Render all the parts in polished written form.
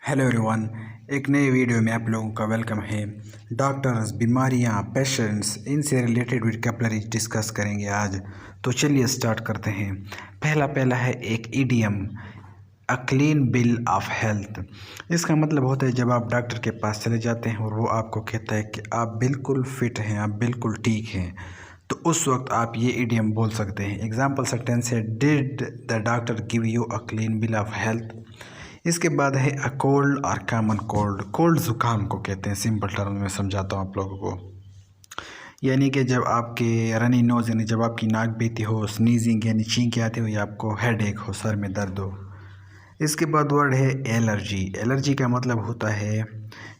Hello everyone, एक नए video में आप लोगों का वेलकम है। डॉक्टर्स, बीमारियां, पेशेंट्स, इनसे रिलेटेड वोकैबुलरी डिस्कस करेंगे आज। तो चलिए स्टार्ट करते हैं। पहला है एक idiom, a clean bill of health. इसका मतलब होता है जब आप डॉक्टर के पास चले जाते हैं और वो आपको कहता है कि आप बिल्कुल फिट हैं, आप बिल्कुल ठीक हैं, तो उस वक्त आप ये इडियम बोल सकते हैं। एग्जाम्पल सेंटेंस है, did the doctor give you a clean bill of health. इसके बाद है अ कोल्ड और कॉमन कोल्ड। कोल्ड ज़ुकाम को कहते हैं, सिंपल टर्म में समझाता हूँ आप लोगों को। यानी कि जब आपके रनी नोज़ यानी जब आपकी नाक बहती हो, स्नीजिंग यानी छींकें आती हो, या आपको हेडेक हो, सर में दर्द हो। इसके बाद वर्ड है एलर्जी। एलर्जी का मतलब होता है,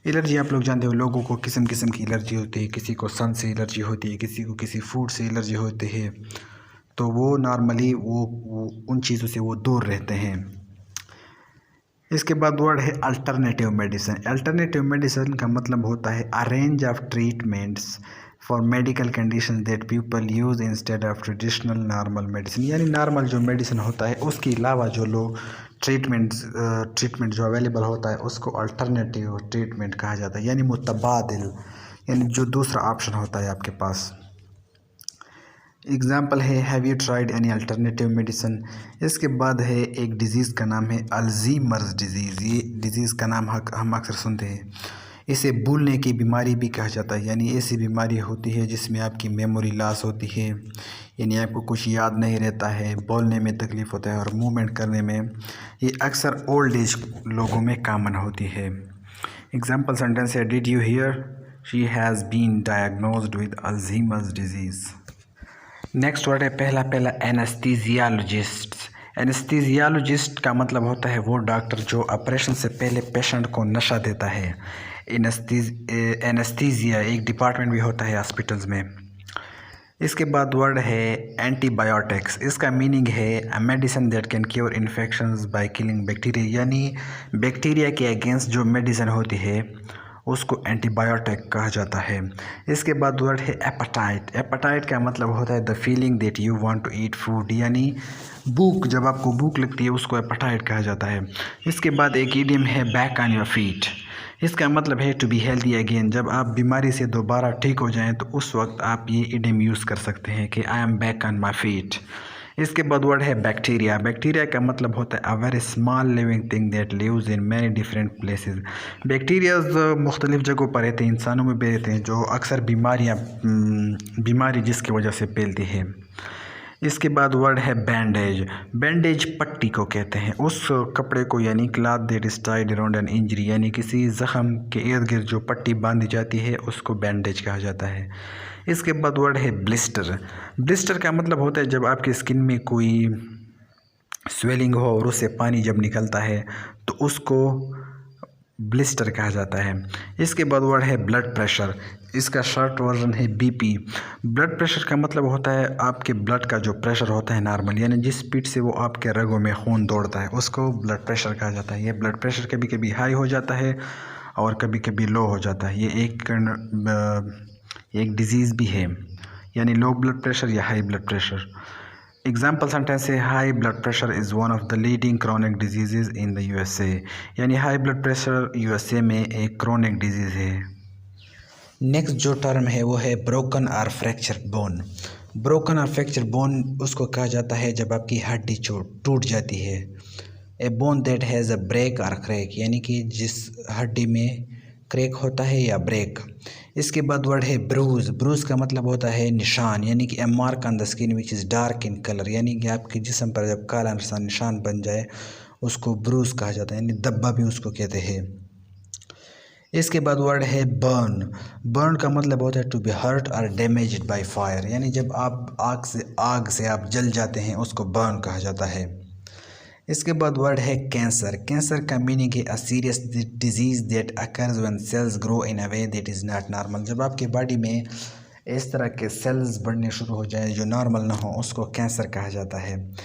एलर्जी आप लोग जानते हो, लोगों को किस्म किस्म की एलर्जी होती है। किसी को सन से एलर्जी होती है, किसी को किसी फूड से एलर्जी होती है। तो वो नॉर्मली वो उन चीज़ों से वो दूर रहते हैं। इसके बाद वर्ड है अल्टरनेटिव मेडिसिन। अल्टरनेटिव मेडिसिन का मतलब होता है अ range of treatments for medical condition that people use instead of traditional normal medicine. यानी नॉर्मल जो मेडिसिन होता है उसके अलावा जो लोग ट्रीटमेंट जो अवेलेबल होता है उसको अल्टरनेटिव ट्रीटमेंट कहा जाता है, यानी मुतबादिल, यानी जो दूसरा ऑप्शन होता है आपके पास। एग्ज़ाम्पल है, have you tried any alternative medicine. इसके बाद है एक डिज़ीज़ का नाम है अल्ज़ीमर्स डिज़ीज़। ये डिज़ीज़ का नाम हम अक्सर सुनते हैं। इसे भूलने की बीमारी भी कहा जाता है, यानी ऐसी बीमारी होती है जिसमें आपकी मेमोरी लॉस होती है, यानी आपको कुछ याद नहीं रहता है, बोलने में तकलीफ़ होता है और मूवमेंट करने में। ये अक्सर ओल्ड एज लोगों में कॉमन होती है। एग्ज़ाम्पल सेंटेंस है, did you hear she has been diagnosed with Alzheimer's disease. Next word है पहला एनेस्थीसियोलॉजिस्ट। एनेस्थीसियोलॉजिस्ट का मतलब होता है वो डॉक्टर जो ऑपरेशन से पहले पेशेंट को नशा देता है। एनेस्थीसिया एक डिपार्टमेंट भी होता है हॉस्पिटल्स में। इसके बाद वर्ड है एंटीबायोटिक्स। इसका मीनिंग है a medicine that can cure infections by killing bacteria, यानी बैक्टीरिया के अगेंस्ट जो मेडिसिन होती है उसको एंटीबायोटिक कहा जाता है। इसके बाद वर्ड है एपेटाइट। एपेटाइट का मतलब होता है the feeling that you want to eat food, यानी भूख, जब आपको भूख लगती है उसको एपेटाइट कहा जाता है। इसके बाद एक इडियम है बैक ऑन योर फीट। इसका मतलब है टू बी हेल्दी अगेन। जब आप बीमारी से दोबारा ठीक हो जाएं तो उस वक्त आप ये इडियम यूज़ कर सकते हैं कि I am back on my feet. इसके बाद वर्ड है बैक्टीरिया। बैक्टीरिया का मतलब होता है a very small living thing that lives in many different places. Bacterias मुख्तलिफ़ जगहों पर रहते हैं, इंसानों में भी रहते हैं, जो अक्सर बीमारी जिसकी वजह से फैलती है। इसके बाद वर्ड है बैंडेज। बैंडेज पट्टी को कहते हैं उस कपड़े को, यानी cloth that is tied around an injury, यानी किसी ज़ख़म के इर्द गिर्द जो पट्टी बांधी जाती है उसको बैंडेज कहा जाता है। इसके बाद वर्ड है ब्लिस्टर। ब्लिस्टर का मतलब होता है जब आपकी स्किन में कोई स्वेलिंग हो और उससे पानी जब निकलता है तो उसको ब्लिस्टर कहा जाता है। इसके बाद वर्ड है ब्लड प्रेशर। इसका शॉर्ट वर्जन है बीपी। ब्लड प्रेशर का मतलब होता है आपके ब्लड का जो प्रेशर होता है नॉर्मल, यानी जिस स्पीड से वो आपके रगों में खून दौड़ता है उसको ब्लड प्रेशर कहा जाता है। ये ब्लड प्रेशर कभी कभी हाई हो जाता है और कभी कभी लो हो जाता है। ये एक डिज़ीज़ भी है, यानी लो ब्लड प्रेशर या high blood pressure. Example sentence है, high blood pressure is one of the leading chronic disease in the USA, यानी हाई ब्लड प्रेशर यूएसए में एक क्रोनिक डिजीज़ है। नेक्स्ट जो टर्म है वो है ब्रोकन और फ्रैक्चर बोन। ब्रोकन और फ्रैक्चर बोन उसको कहा जाता है जब आपकी हड्डी टूट जाती है। A bone that has a break और क्रैक, यानी कि जिस हड्डी में क्रैक होता है या ब्रेक। इसके बाद वर्ड है ब्रूज। ब्रूज का मतलब होता है निशान, यानी कि a mark on the skin which is dark in colour, यानी कि आपके जिस्म पर जब काला निशान बन जाए उसको ब्रूज कहा जाता है, यानी धब्बा भी उसको कहते हैं। इसके बाद वर्ड है बर्न। बर्न का मतलब होता है टू बी हर्ट और डैमेज्ड बाय फायर, यानी जब आप आग से आप जल जाते हैं उसको बर्न कहा जाता है। इसके बाद वर्ड है कैंसर। कैंसर का मीनिंग है a serious disease that occurs when cells grow in a way that is not normal. जब आपकी बॉडी में इस तरह के सेल्स बढ़ने शुरू हो जाए जो नॉर्मल ना हो उसको कैंसर कहा जाता है।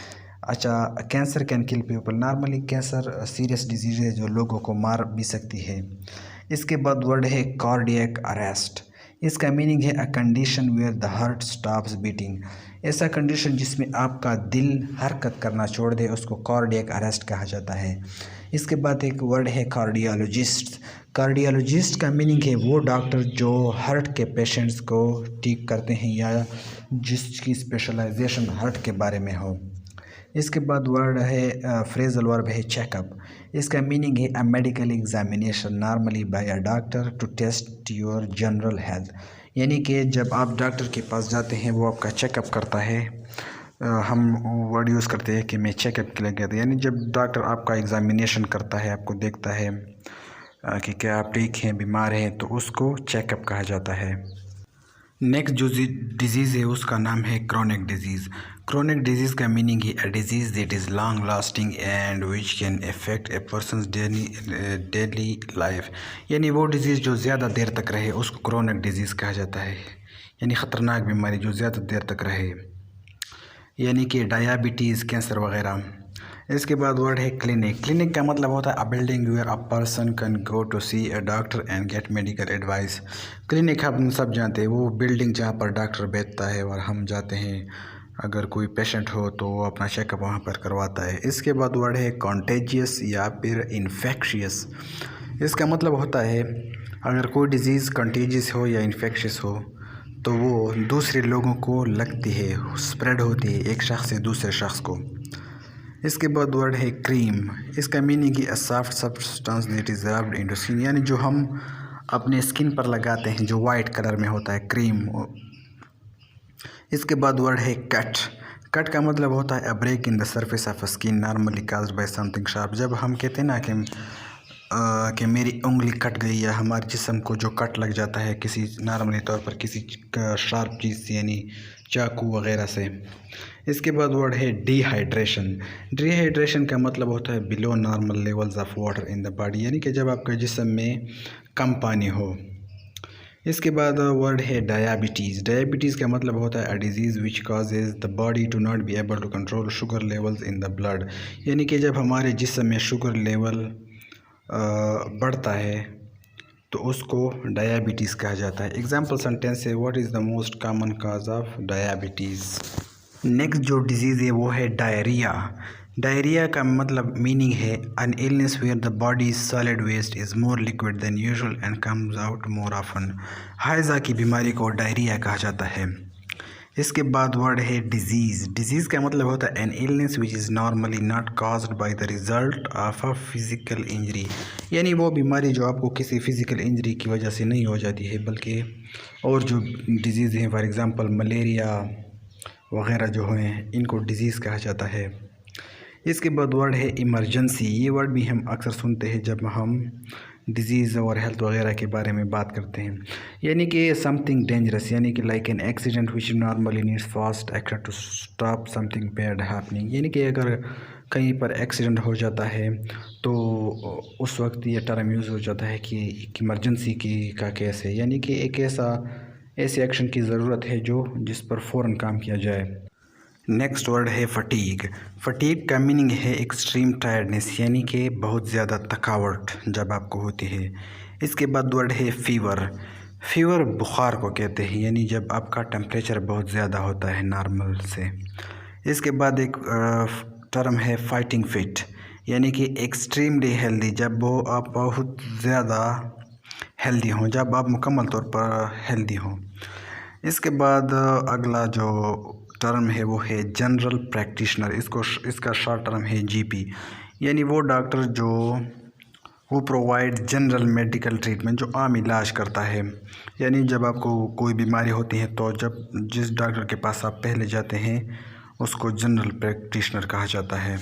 अच्छा, cancer can kill people. Normally cancer serious disease है जो लोगों को मार भी सकती है। इसके बाद वर्ड है कार्डियक अरेस्ट। इसका मीनिंग है a condition where the heart stops beating, ऐसा कंडीशन जिसमें आपका दिल हरकत करना छोड़ दे उसको कार्डियक अरेस्ट कहा जाता है। इसके बाद एक वर्ड है कार्डियोलॉजिस्ट। कार्डियोलॉजिस्ट का मीनिंग है वो डॉक्टर जो हार्ट के पेशेंट्स को ठीक करते हैं या जिसकी स्पेशलाइजेशन हार्ट के बारे में हो। इसके बाद वर्ड है फ्रेजल वर्ब है चेकअप। इसका मीनिंग है a medical examination normally by a doctor to test your general health. यानी कि जब आप डॉक्टर के पास जाते हैं वो आपका चेकअप करता है। हम वर्ड यूज़ करते हैं कि मैं चेकअप के लिए गया था, यानी जब डॉक्टर आपका एग्ज़ामिनेशन करता है, आपको देखता है कि क्या आप ठीक हैं, बीमार हैं, तो उसको चेकअप कहा जाता है। नेक्स्ट जो डिजीज़ है उसका नाम है क्रोनिक डिजीज़। क्रोनिक डिजीज़ का मीनिंग है a disease that is long lasting and which can affect A persons daily life. यानी वो डिज़ीज़ जो ज़्यादा देर तक रहे उसको क्रोनिक डिजीज़ कहा जाता है, यानी ख़तरनाक बीमारी जो ज़्यादा देर तक रहे, यानी कि डायबिटीज़, कैंसर वगैरह। इसके बाद वर्ड है क्लिनिक। क्लिनिक का मतलब होता है a building where a person can go to see a doctor and get medical advice. Clinic हम सब जानते हैं, वो बिल्डिंग जहाँ पर डॉक्टर बैठता है और हम जाते हैं, अगर कोई पेशेंट हो तो वो अपना चेकअप वहाँ पर करवाता है। इसके बाद वर्ड है कॉन्टेजियस या फिर इन्फेक्शियस। इसका मतलब होता है अगर कोई डिज़ीज़ कॉन्टेजियस हो या इन्फेक्शियस हो तो वो दूसरे लोगों को लगती है, स्प्रेड होती है एक शख्स से दूसरे शख्स को। इसके बाद वर्ड है क्रीम। इसका मीनिंग है a soft substance that is rubbed into skin, यानी जो हम अपने स्किन पर लगाते हैं जो वाइट कलर में होता है, क्रीम। इसके बाद वर्ड है कट। कट का मतलब होता है a break in the surface of skin normally caused by something sharp. जब हम कहते हैं ना कि मेरी उंगली कट गई या हमारे जिस्म को जो कट लग जाता है किसी नॉर्मली तौर पर किसी शार्प चीज़ से, यानी चाकू वगैरह से। इसके बाद वर्ड है डिहाइड्रेशन। डिहाइड्रेशन का मतलब होता है below normal levels of water in the body, यानी कि जब आपके जिस्म में कम पानी हो। इसके बाद वर्ड है डायबिटीज़। डायबिटीज़ का मतलब होता है a disease which causes the body to not be able to control sugar levels in the blood, यानी कि जब हमारे जिस्म में शुगर लेवल बढ़ता है तो उसको डायबिटीज़ कहा जाता है। एग्जाम्पल सेंटेंस है what is the most common cause of diabetes. Next जो डिजीज़ है वो है डायरिया। डायरिया का मतलब मीनिंग है an illness where the body solid waste is more liquid than usual and comes out more often. हैज़ा की बीमारी को डायरिया कहा जाता है। इसके बाद वर्ड है डिजीज़। डिजीज़ का मतलब होता है an illness which is normally not caused by the result of a physical injury, यानी वो बीमारी जो आपको किसी फिज़िकल इंजरी की वजह से नहीं हो जाती है बल्कि और जो डिजीज़ हैं फॉर एग्ज़ाम्पल मलेरिया वगैरह जो हैं इनको डिजीज़ कहा जाता है। इसके बाद वर्ड है इमरजेंसी। ये वर्ड भी हम अक्सर सुनते हैं जब हम डिज़ीज़ और हेल्थ वगैरह के बारे में बात करते हैं, यानी कि समथिंग डेंजरस, यानी कि like an accident which normally needs fast action to stop something bad happening, यानी कि अगर कहीं पर एक्सीडेंट हो जाता है तो उस वक्त ये टर्म यूज़ हो जाता है कि इमरजेंसी का केस है, यानी कि एक ऐसे एक्शन की ज़रूरत है जिस पर फ़ौरन काम किया जाए। नेक्स्ट वर्ड है फटीग। फटीग का मीनिंग है एक्सट्रीम टायर्डनेस, यानी कि बहुत ज़्यादा थकावट जब आपको होती है। इसके बाद वर्ड है फीवर। फीवर बुखार को कहते हैं, यानी जब आपका टेम्परेचर बहुत ज़्यादा होता है नॉर्मल से। इसके बाद एक टर्म है फाइटिंग फिट, यानी कि एक्सट्रीमली हेल्दी, जब वो आप बहुत ज़्यादा हेल्दी हों, जब आप मुकम्मल तौर पर हेल्दी हों। इसके बाद अगला जो टर्म है वो है जनरल प्रैक्टिशनर। इसका शॉर्ट टर्म है जीपी, यानी वो डॉक्टर वो प्रोवाइड जनरल मेडिकल ट्रीटमेंट, जो आम इलाज करता है। यानी जब आपको कोई बीमारी होती है तो जब जिस डॉक्टर के पास आप पहले जाते हैं उसको जनरल प्रैक्टिशनर कहा जाता है।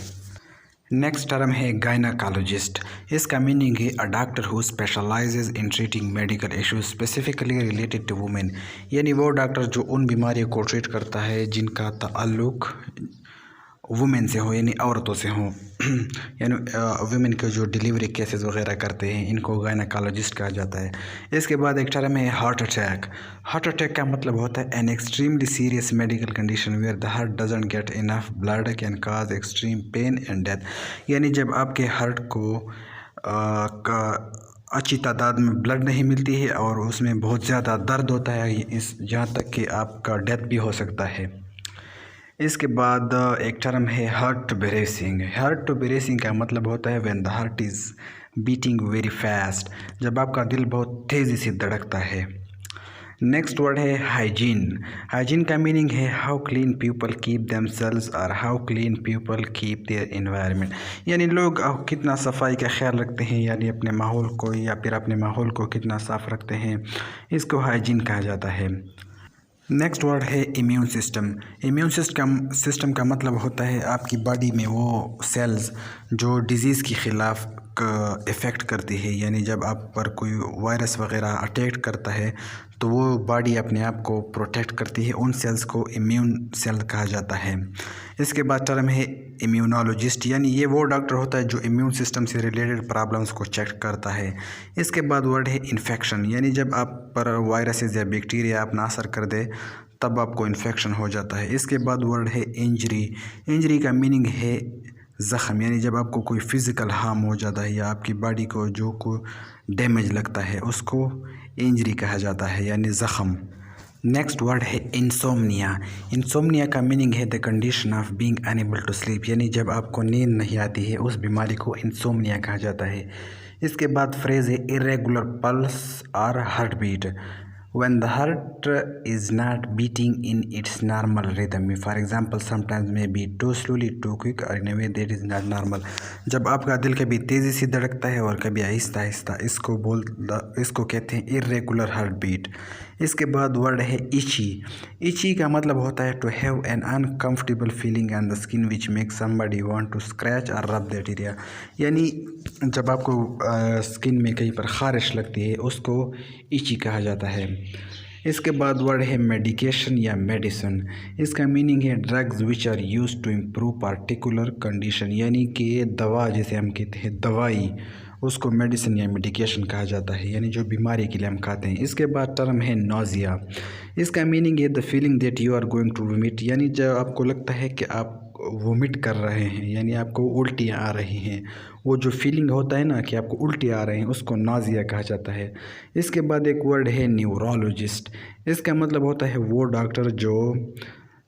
नेक्स्ट टर्म है गायनाकोलॉजिस्ट। इसका मीनिंग है a doctor who specialises in treating medical issues specifically related to women, यानी वो डॉक्टर जो उन बीमारियों को ट्रीट करता है जिनका ताल्लुक़ वुमेन से हो, यानी औरतों से हो। यानी वुमेन के जो डिलीवरी केसेस वगैरह करते हैं इनको गायनाकोलॉजिस्ट कहा जाता है। इसके बाद एक टर्म है हार्ट अटैक। हार्ट अटैक का मतलब होता है an extremely serious medical condition where the heart doesn't get enough blood can cause extreme pain and death, यानी जब आपके हार्ट को अच्छी तादाद में ब्लड नहीं मिलती है और उसमें बहुत ज़्यादा दर्द होता है, यहाँ तक कि आपका डेथ भी हो सकता है। इसके बाद एक टर्म है हार्ट ब्रेसिंग। हार्ट ब्रेसिंग का मतलब होता है when the heart is beating very fast, जब आपका दिल बहुत तेज़ी से धड़कता है। नेक्स्ट वर्ड है हाइजीन। हाइजीन का मीनिंग है how clean people keep themselves और how clean people keep their environment, यानी लोग कितना सफाई का ख्याल रखते हैं, यानी अपने माहौल को या फिर अपने माहौल को कितना साफ़ रखते हैं, इसको हाइजीन कहा जाता है। नेक्स्ट वर्ड है इम्यून सिस्टम। इम्यून सिस्टम का मतलब होता है आपकी बॉडी में वो सेल्स जो डिजीज़ के ख़िलाफ़ इफ़ेक्ट करती है, यानी जब आप पर कोई वायरस वगैरह अटैक करता है तो वो बॉडी अपने आप को प्रोटेक्ट करती है, उन सेल्स को इम्यून सेल कहा जाता है। इसके बाद टर्म है इम्यूनोलॉजिस्ट, यानी ये वो डॉक्टर होता है जो इम्यून सिस्टम से रिलेटेड प्रॉब्लम्स को चेक करता है। इसके बाद वर्ड है इन्फेक्शन, यानी जब आप पर वायरसेस या बैक्टीरिया अपना असर कर दे तब आपको इन्फेक्शन हो जाता है। इसके बाद वर्ड है इंजरी। इंजरी का मीनिंग है ज़ख़म, यानी जब आपको कोई फ़िज़िकल हार्म हो जाता है या आपकी बॉडी को जो को डैमेज लगता है उसको इंजरी कहा जाता है, यानी ज़ख़म। नेक्स्ट वर्ड है इंसोम्निया। इंसोम्निया का मीनिंग है the condition of being unable to sleep, यानी जब आपको नींद नहीं आती है उस बीमारी को इंसोम्निया कहा जाता है। इसके बाद फ्रेज़ है इरेगुलर पल्स और heart beat. when the heart is not beating in its normal rhythm, for example sometimes may be too slowly, too quick or in a way that is not normal, जब आपका दिल कभी तेज़ी से धड़कता है और कभी आहिस्ता आहिस्ता, इसको कहते हैं इरेगुलर हार्ट बीट। इसके बाद वर्ड है इची। इची का मतलब होता है to have an uncomfortable feeling on the skin which make somebody want to scratch or rub that area, यानी जब आपको स्किन में कहीं पर ख़ारिश लगती है उसको इची कहा जाता है। इसके बाद वर्ड है मेडिकेशन या मेडिसिन। इसका मीनिंग है drugs which are use to improve particular condition, यानी कि दवा जिसे हम कहते हैं दवाई, उसको मेडिसिन या मेडिकेशन कहा जाता है, यानी जो बीमारी के लिए हम खाते हैं। इसके बाद टर्म है नोज़िया। इसका मीनिंग है the feeling that you are going to vomit, यानी जब आपको लगता है कि आप वोमिट कर रहे हैं, यानी आपको उल्टियाँ आ रही हैं, वो जो फीलिंग होता है ना कि आपको उल्टी आ रहे हैं उसको नाज़िया कहा जाता है। इसके बाद एक वर्ड है न्यूरोलॉजिस्ट। इसका मतलब होता है वो डॉक्टर जो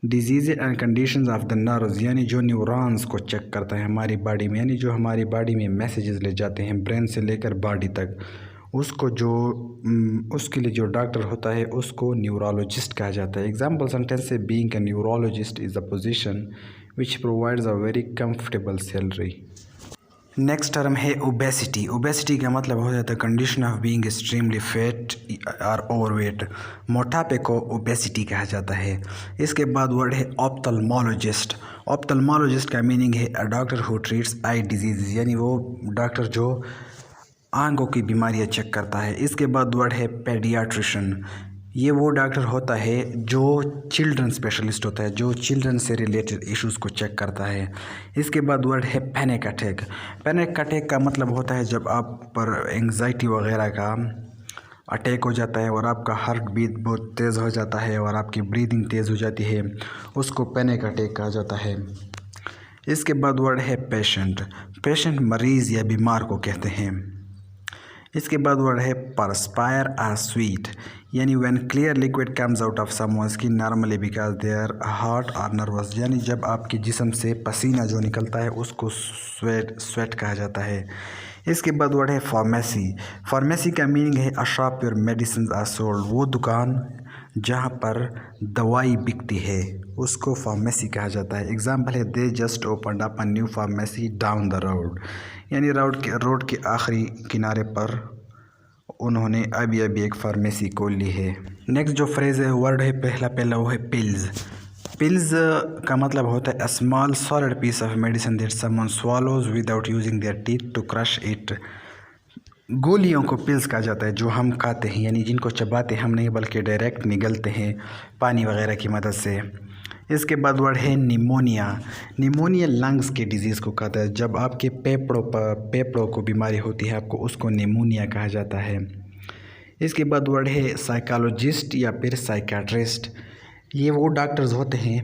disease and conditions of the nerves, यानी जो न्यूरॉन्स को चेक करता है हमारी बॉडी में, यानी जो हमारी बॉडी में मैसेजेस ले जाते हैं ब्रेन से लेकर बॉडी तक, उसके लिए जो डॉक्टर होता है उसको न्यूरोलॉजिस्ट कहा जाता है। एग्जाम्पल सेंटेंस से being a neurologist is a position which provides a very comfortable salary. Next term है ओबेसिटी। ओबेसिटी का मतलब हो जाता है condition of being extremely fat और ओवरवेट, मोटापे को ओबेसिटी कहा जाता है। इसके बाद वर्ड है ऑप्थेल्मोलॉजिस्ट। ऑप्थेल्मोलॉजिस्ट का मीनिंग है a doctor who treats eye disease, यानी वो डॉक्टर जो आंखों की बीमारियां चेक करता है। इसके बाद वर्ड है पेडियाट्रिशियन। ये वो डॉक्टर होता है जो चिल्ड्रन स्पेशलिस्ट होता है, जो चिल्ड्रन से रिलेटेड इश्यूज़ को चेक करता है। इसके बाद वर्ड है पैनिक अटैक। पैनिक अटैक का मतलब होता है जब आप पर एंग्जाइटी वगैरह का अटैक हो जाता है और आपका हार्ट बीट बहुत तेज़ हो जाता है और आपकी ब्रीदिंग तेज़ हो जाती है, उसको पैनिक अटैक कहा जाता है। इसके बाद वर्ड है पेशेंट। पेशेंट मरीज़ या बीमार को कहते हैं। इसके बाद वर्ड है परस्पायर आर स्वीट, यानी when clear liquid comes out of someone skin normally because they are hot और नर्वस, यानी जब आपके जिस्म से पसीना जो निकलता है उसको स्वेट कहा जाता है। इसके बाद वर्ड है फार्मेसी। फार्मेसी का मीनिंग है a shop your medicine are sold, वो दुकान जहाँ पर दवाई बिकती है उसको फार्मेसी कहा जाता है। एग्जाम्पल है they just opened up a new pharmacy down the road, यानी रोड के आखिरी किनारे पर उन्होंने अभी एक फार्मेसी खोल ली है। नेक्स्ट जो फ्रेज़ है वर्ड है पहला वो है पिल्स। पिल्स का मतलब होता है a small solid piece of medicine that someone swallows without using their teeth to crush it. गोलियों को पिल्स कहा जाता है जो हम खाते हैं, यानी जिनको चबाते हम नहीं बल्कि डायरेक्ट निगलते हैं पानी वगैरह की मदद से। इसके बाद वर्ड है निमोनिया। निमोनिया लंग्स के डिजीज़ को कहता है, जब आपके फेफड़ों को बीमारी होती है आपको उसको निमोनिया कहा जाता है। इसके बाद वर्ड है साइकोलॉजिस्ट या फिर साइकियाट्रिस्ट। ये वो डॉक्टर्स होते हैं,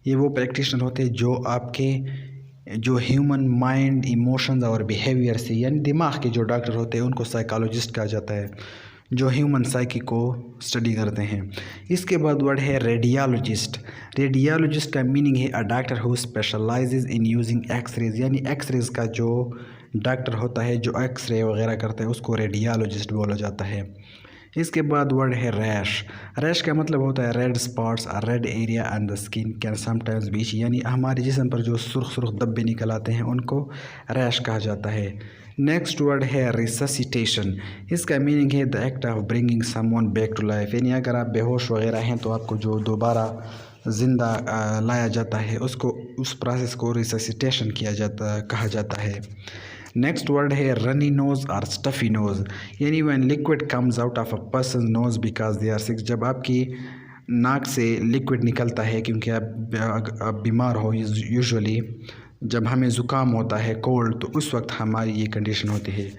ये वो प्रैक्टिशनर होते हैं जो आपके जो ह्यूमन माइंड इमोशंस और बिहेवियर से, यानी दिमाग के जो डॉक्टर होते हैं उनको साइकोलॉजिस्ट कहा जाता है। जो ह्यूमन साइकी को स्टडी करते हैं। इसके बाद वर्ड है रेडियोलॉजिस्ट। रेडियोलॉजिस्ट का मीनिंग है a doctor who specialises in using x-rays, यानी एक्सरेज का जो डॉक्टर होता है जो एक्सरे वगैरह करता है उसको रेडियोलॉजिस्ट बोला जाता है। इसके बाद वर्ड है रैश। रैश का मतलब होता है रेड स्पॉट्स और red area and the skin can sometimes itch, यानी हमारे जिस्म पर जो सुर्ख सुर्ख धब्बे निकल आते हैं उनको रैश कहा जाता है। नेक्स्ट वर्ड है रिससिटेशन। इसका मीनिंग है the act of bringing someone back to life, यानी अगर आप बेहोश वगैरह हैं तो आपको जो दोबारा ज़िंदा लाया जाता है उसको उस प्रोसेस को रिससिटेशन कहा जाता है। नेक्स्ट वर्ड है रनी नोज़ और स्टफ़ी नोज़, यानी when liquid comes out of a person nose because they are sick, जब आपकी नाक से लिक्विड निकलता है क्योंकि आप बीमार हो। यूजुअली जब हमें ज़ुकाम होता है कोल्ड तो उस वक्त हमारी ये कंडीशन होती है।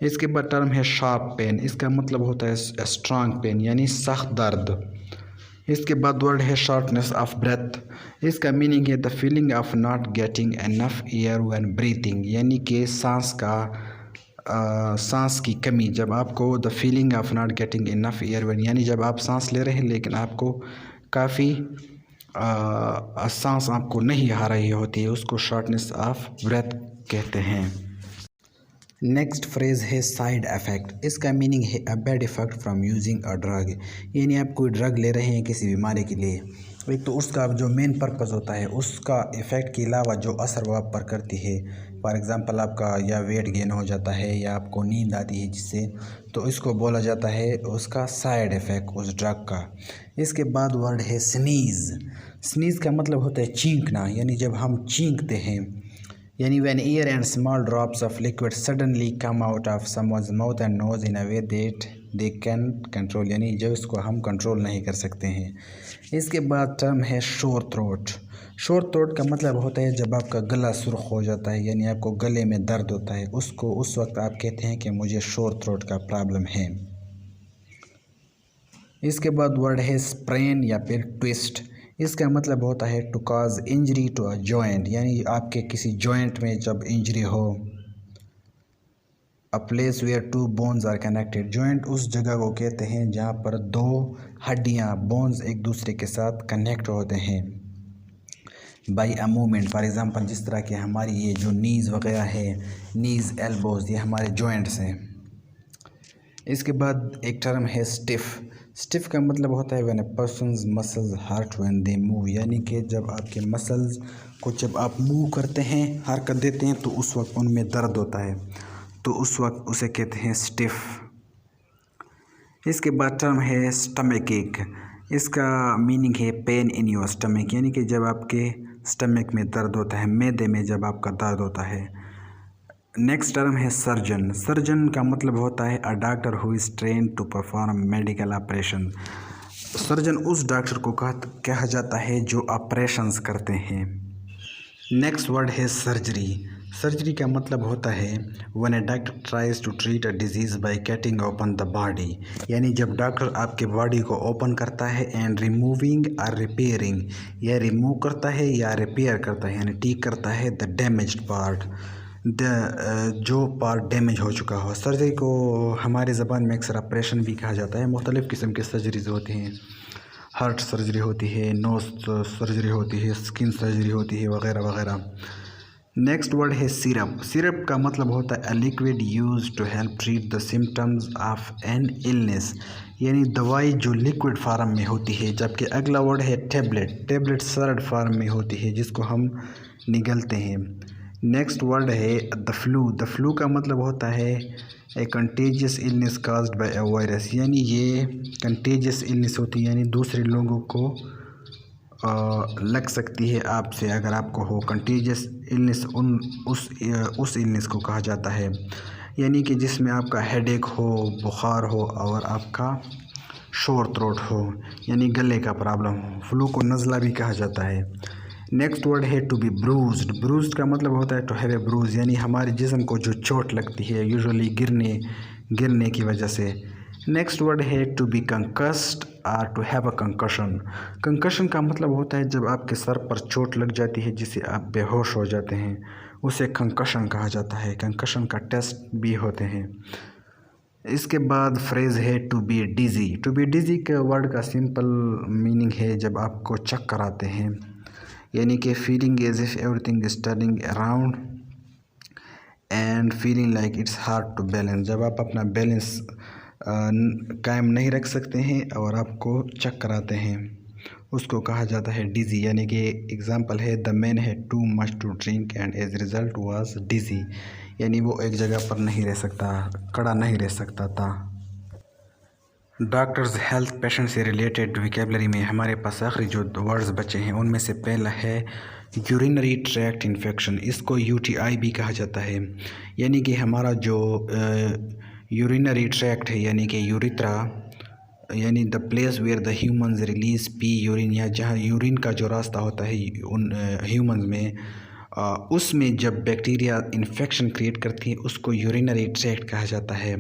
इसके बाद टर्म है शार्प पेन। इसका मतलब होता है स्ट्रॉन्ग पेन यानी सख्त दर्द। इसके बाद वर्ड है शॉर्टनेस ऑफ ब्रेथ। इसका मीनिंग है the feeling of not getting enough air when breathing, यानी कि सांस की कमी, जब आपको the feeling of not getting enough air when, यानी जब आप सांस ले रहे हैं लेकिन आपको काफ़ी सांस आपको नहीं आ रही होती है, उसको शॉर्टनेस ऑफ ब्रेथ कहते हैं। नेक्स्ट फ्रेज़ है साइड इफ़ेक्ट। इसका मीनिंग है a bad effect from using a drug, यानी आप कोई ड्रग ले रहे हैं किसी बीमारी के लिए, एक तो उसका जो मेन पर्पज़ होता है उसका इफ़ेक्ट के अलावा जो असर वो आप पर करती है, फॉर एग्ज़ाम्पल आपका या वेट गेन हो जाता है या आपको नींद आती है जिससे, तो इसको बोला जाता है उसका साइड इफ़ेक्ट उस ड्रग का। इसके बाद वर्ड है स्नीज़। स्नीज़ का मतलब होता है चींकना, यानी जब हम चींकते हैं, यानी when air and small drops of liquid suddenly come out of someone's mouth and nose in a way that they can control, यानी जो इसको हम कंट्रोल नहीं कर सकते हैं। इसके बाद टर्म है शोर थ्रोट। शोर थ्रोट का मतलब होता है जब आपका गला सुर्ख हो जाता है, यानी आपको गले में दर्द होता है, उसको उस वक्त आप कहते हैं कि मुझे शोर थ्रोट का प्रॉब्लम है। इसके बाद वर्ड है स्प्रेन या फिर ट्विस्ट। इसका मतलब होता है to cause injury to a joint, यानी आपके किसी जॉइंट में जब इंजरी हो। A place where two bones are connected, joint उस जगह को कहते हैं जहाँ पर दो हड्डियाँ बोन्स एक दूसरे के साथ कनेक्ट होते हैं by a movement. For example जिस तरह के हमारी ये जो नीज़ वगैरह है, नीज़ एल्बोज़, ये हमारे जॉइंट्स हैं। इसके बाद एक टर्म है स्टिफ। स्टिफ का मतलब होता है when a person's muscles hurt when they move, यानी कि जब आपके मसल्स को जब आप मूव करते हैं, हरकत देते हैं, तो उस वक्त उनमें दर्द होता है, तो उस वक्त उसे कहते हैं स्टिफ। इसके बाद टर्म है स्टमक एक। इसका मीनिंग है पेन इन योर स्टमक, यानी कि जब आपके स्टमक में दर्द होता है, मैदे में जब आपका दर्द होता है। नेक्स्ट टर्म है सर्जन। सर्जन का मतलब होता है a doctor who is train to perform medical operation. Surgeon उस डॉक्टर को कहा जाता है जो ऑपरेशंस करते हैं। नेक्स्ट वर्ड है सर्जरी। सर्जरी का मतलब होता है when a doctor tries to treat a disease by cutting open the body, यानी जब डॉक्टर आपके बॉडी को ओपन करता है एंड रिमूविंग और रिपेयरिंग, या रिमूव करता है या रिपेयर करता है, यानी ठीक करता है द डैमेज्ड पार्ट, जो पार्ट डैमेज हो चुका हो। सर्जरी को हमारे ज़बान में अक्सर ऑपरेशन भी कहा जाता है। मुख्तलिफ़ किस्म के सर्जरीज होती हैं, हार्ट सर्जरी होती है, नोज़ सर्जरी होती है, स्किन सर्जरी होती है, वगैरह वगैरह। नेक्स्ट वर्ड है सिरप। सिरप का मतलब होता है a liquid use to help treat the symptoms of an illness, यानी दवाई जो लिक्विड फार्म में होती है। जबकि अगला वर्ड है टेबलेट। टेबलेट सॉलिड फार्म में होती है जिसको हम निगलते हैं। नेक्स्ट वर्ड है द फ्लू। द फ्लू का मतलब होता है a contagious illness caused by a virus, यानी ये कंटेजियस इलनेस होती है, यानी दूसरे लोगों को लग सकती है आपसे अगर आपको हो। कंटेजियस इलनेस उस इलनेस को कहा जाता है, यानी कि जिसमें आपका हेडेक हो, बुखार हो और आपका शोर थ्रोट हो, यानी गले का प्रॉब्लम हो। फ्लू को नज़ला भी कहा जाता है। नेक्स्ट वर्ड है टू बी ब्रूज्ड। ब्रूज्ड का मतलब होता है टू हैव ए ब्रूज, यानी हमारे जिस्म को जो चोट लगती है यूजुअली गिरने की वजह से। नेक्स्ट वर्ड है टू बी कंकस्ड और to have a concussion. Concussion का मतलब होता है जब आपके सर पर चोट लग जाती है जिससे आप बेहोश हो जाते हैं, उसे कंकशन कहा जाता है। कंकशन का टेस्ट भी होते हैं। इसके बाद फ्रेज़ है to be dizzy. To be dizzy के वर्ड का सिंपल मीनिंग है जब आपको चक्कर आते हैं, यानी कि feeling as if everything is turning around and feeling like it's hard to balance. जब आप अपना बैलेंस कायम नहीं रख सकते हैं और आपको चक्कर आते हैं, उसको कहा जाता है डिज़ी। यानी कि एग्ज़ाम्पल है the man had too much to drink and as result was dizzy, यानी वो एक जगह पर नहीं रह सकता, खड़ा नहीं रह सकता था। डॉक्टर्स हेल्थ पेशेंट से रिलेटेड विकेबलरी में हमारे पास आखिरी जो वर्ड्स बचे हैं उनमें से पहला है यूरिनरी ट्रैक्ट इन्फेक्शन। इसको यूटीआई भी कहा जाता है, यानी कि हमारा जो यूरिनरी ट्रैक्ट है यानी कि यूरिथ्रा, यानी the place where the humans release pee urine, या जहाँ यूरिन का जो रास्ता होता है उन ह्यूमंस में, उसमें जब बैक्टीरिया इन्फेक्शन क्रिएट करती है उसको यूरिनरी ट्रैक्ट कहा जाता है।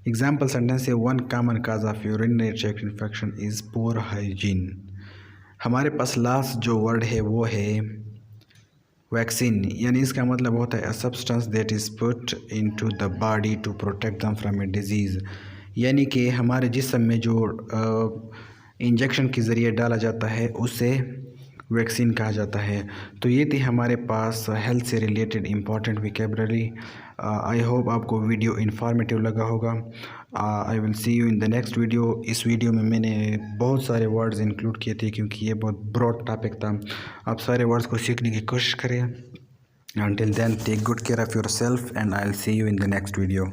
एग्जाम्पल सेंटेंस है one common cause of urinary tract infection is poor hygiene. हमारे पास लास्ट जो वर्ड है वो है वैक्सीन, यानी इसका मतलब होता है a substance that is put into the body to protect them from a disease, यानी कि हमारे जिस्म में जो इंजेक्शन के ज़रिए डाला जाता है उसे वैक्सीन कहा जाता है। तो ये थी हमारे पास हेल्थ से related important vocabulary. I hope आपको वीडियो इन्फॉर्मेटिव लगा होगा। I will see you in the next video. इस वीडियो में मैंने बहुत सारे वर्ड्स इंक्लूड किए थे क्योंकि ये बहुत ब्रॉड टॉपिक था। आप सारे वर्ड्स को सीखने की कोशिश करें। Until then, take good care of yourself and I'll see you in the next video.